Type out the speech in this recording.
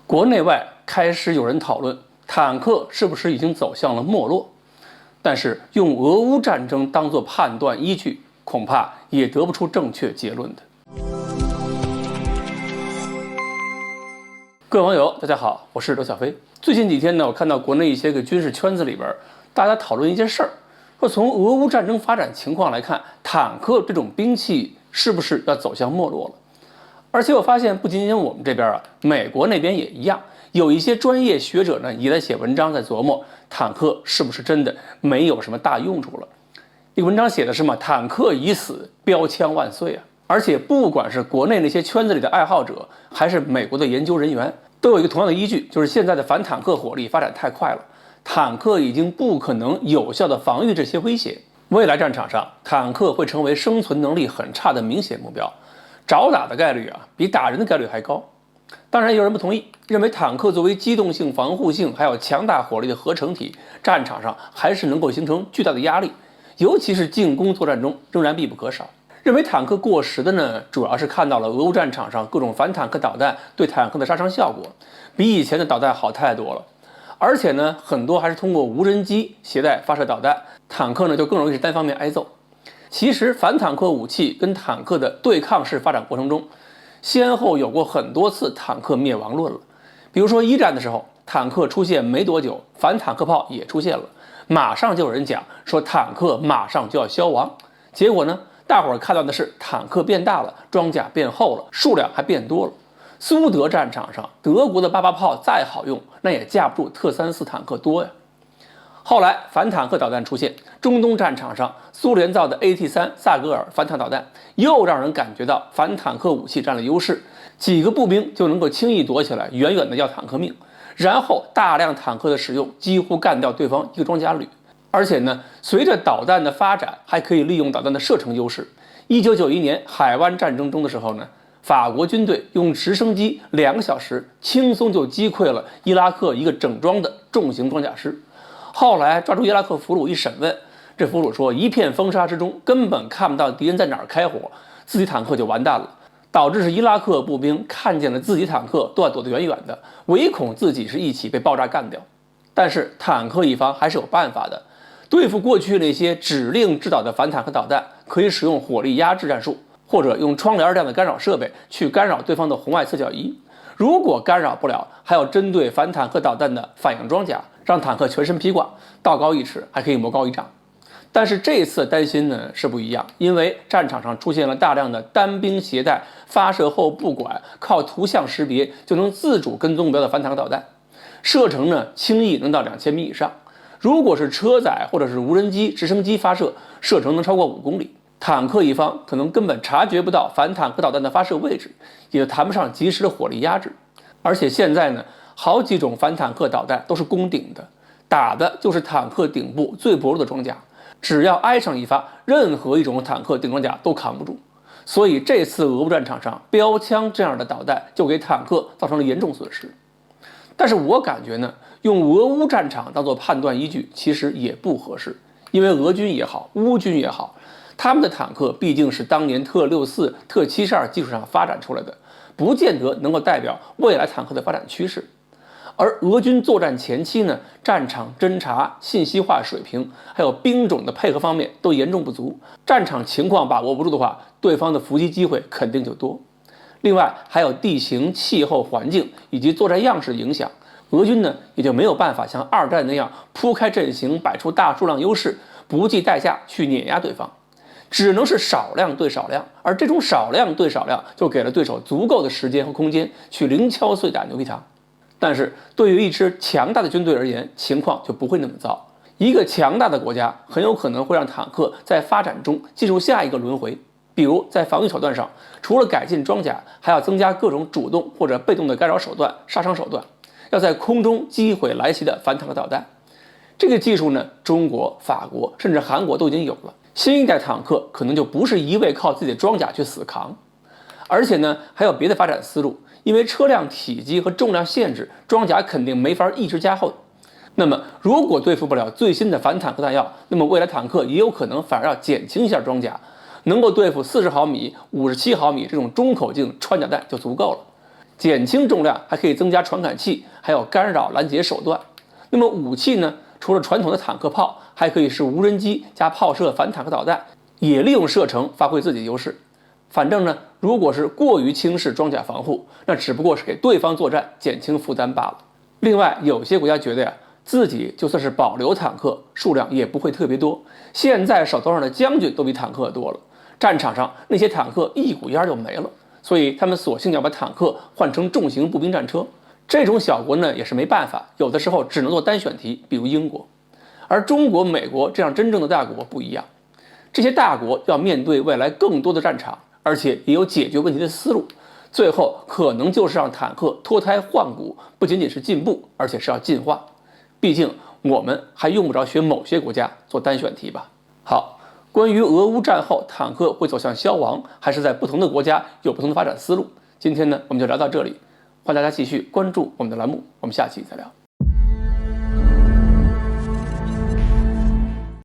国内外开始有人讨论坦克是不是已经走向了没落，但是用俄乌战争当作判断依据，恐怕也得不出正确结论的。各位网友，大家好，我是刘小飞。最近几天呢，我看到国内一些个军事圈子里边，大家讨论一件事儿，说从俄乌战争发展情况来看，坦克这种兵器是不是要走向没落了？而且我发现，不仅仅我们这边啊，美国那边也一样，有一些专业学者呢也在写文章，在琢磨坦克是不是真的没有什么大用处了。这个文章写的是嘛，坦克已死，标枪万岁啊！而且不管是国内那些圈子里的爱好者，还是美国的研究人员，都有一个同样的依据，就是现在的反坦克火力发展太快了，坦克已经不可能有效的防御这些威胁。未来战场上，坦克会成为生存能力很差的明显目标，找打的概率啊，比打人的概率还高。当然，有人不同意，认为坦克作为机动性、防护性还有强大火力的合成体，战场上还是能够形成巨大的压力，尤其是进攻作战中仍然必不可少。认为坦克过时的呢，主要是看到了俄乌战场上各种反坦克导弹对坦克的杀伤效果比以前的导弹好太多了，而且呢，很多还是通过无人机携带发射导弹，坦克呢就更容易是单方面挨揍。其实反坦克武器跟坦克的对抗式发展过程中，先后有过很多次坦克灭亡论了。比如说一战的时候，坦克出现没多久，反坦克炮也出现了，马上就有人讲说坦克马上就要消亡。结果呢，大伙儿看到的是坦克变大了，装甲变厚了，数量还变多了。苏德战场上，德国的88炮再好用，那也架不住特34坦克多呀。后来反坦克导弹出现，中东战场上苏联造的 AT3 萨格尔反坦导弹又让人感觉到反坦克武器占了优势，几个步兵就能够轻易躲起来，远远的要坦克命，然后大量坦克的使用几乎干掉对方一个装甲旅。而且呢，随着导弹的发展，还可以利用导弹的射程优势。1991年海湾战争中的时候呢，法国军队用直升机2个小时轻松就击溃了伊拉克一个整装的重型装甲师。后来抓住伊拉克俘虏一审问，这俘虏说一片风沙之中根本看不到敌人在哪儿开火，自己坦克就完蛋了，导致是伊拉克步兵看见了自己坦克都要躲得远远的，唯恐自己是一起被爆炸干掉。但是坦克一方还是有办法的，对付过去那些指令制导的反坦克导弹，可以使用火力压制战术，或者用窗帘这样的干扰设备去干扰对方的红外侧角仪。如果干扰不了，还要针对反坦克导弹的反应装甲，让坦克全身披挂，道高1尺还可以魔高1丈。但是这次担心呢是不一样，因为战场上出现了大量的单兵携带、发射后不管、靠图像识别就能自主跟踪目标的反坦克导弹，射程呢轻易能到2000米以上。如果是车载或者是无人机、直升机发射，射程能超过5公里。坦克一方可能根本察觉不到反坦克导弹的发射位置，也谈不上及时的火力压制。而且现在呢，好几种反坦克导弹都是攻顶的，打的就是坦克顶部最薄弱的装甲，只要挨上一发，任何一种坦克顶装甲都扛不住。所以这次俄乌战场上，标枪这样的导弹就给坦克造成了严重损失。但是我感觉呢，用俄乌战场当作判断依据其实也不合适，因为俄军也好，乌军也好，他们的坦克毕竟是当年特64、特72技术上发展出来的，不见得能够代表未来坦克的发展趋势。而俄军作战前期呢，战场侦察、信息化水平还有兵种的配合方面都严重不足，战场情况把握不住的话，对方的伏击机会肯定就多。另外还有地形、气候环境以及作战样式的影响，俄军呢也就没有办法像二战那样铺开阵型，摆出大数量优势，不计代价去碾压对方，只能是少量对少量，而这种少量对少量就给了对手足够的时间和空间去零敲碎打牛皮糖。但是对于一支强大的军队而言，情况就不会那么糟。一个强大的国家很有可能会让坦克在发展中进入下一个轮回，比如在防御手段上，除了改进装甲，还要增加各种主动或者被动的干扰手段、杀伤手段，要在空中击毁来袭的反坦克导弹。这个技术呢，中国、法国甚至韩国都已经有了。新一代坦克可能就不是一味靠自己的装甲去死扛，而且呢还有别的发展思路，因为车辆体积和重量限制，装甲肯定没法一直加厚。那么如果对付不了最新的反坦克弹药，那么未来坦克也有可能反而要减轻一下装甲，能够对付40毫米、57毫米这种中口径穿甲弹就足够了。减轻重量还可以增加传感器，还有干扰拦截手段。那么武器呢？除了传统的坦克炮，还可以是无人机加炮射反坦克导弹，也利用射程发挥自己的优势。反正呢，如果是过于轻视装甲防护，那只不过是给对方作战减轻负担罢了。另外，有些国家觉得呀，自己就算是保留坦克，数量也不会特别多。现在手头上的将军都比坦克多了，战场上那些坦克一股烟就没了，所以他们索性要把坦克换成重型步兵战车。这种小国呢也是没办法，有的时候只能做单选题，比如英国。而中国、美国这样真正的大国不一样，这些大国要面对未来更多的战场，而且也有解决问题的思路，最后可能就是让坦克脱胎换骨，不仅仅是进步，而且是要进化。毕竟我们还用不着学某些国家做单选题吧。好，关于俄乌战后坦克会走向消亡，还是在不同的国家有不同的发展思路，今天呢我们就聊到这里。欢迎大家继续关注我们的栏目，我们下期再聊。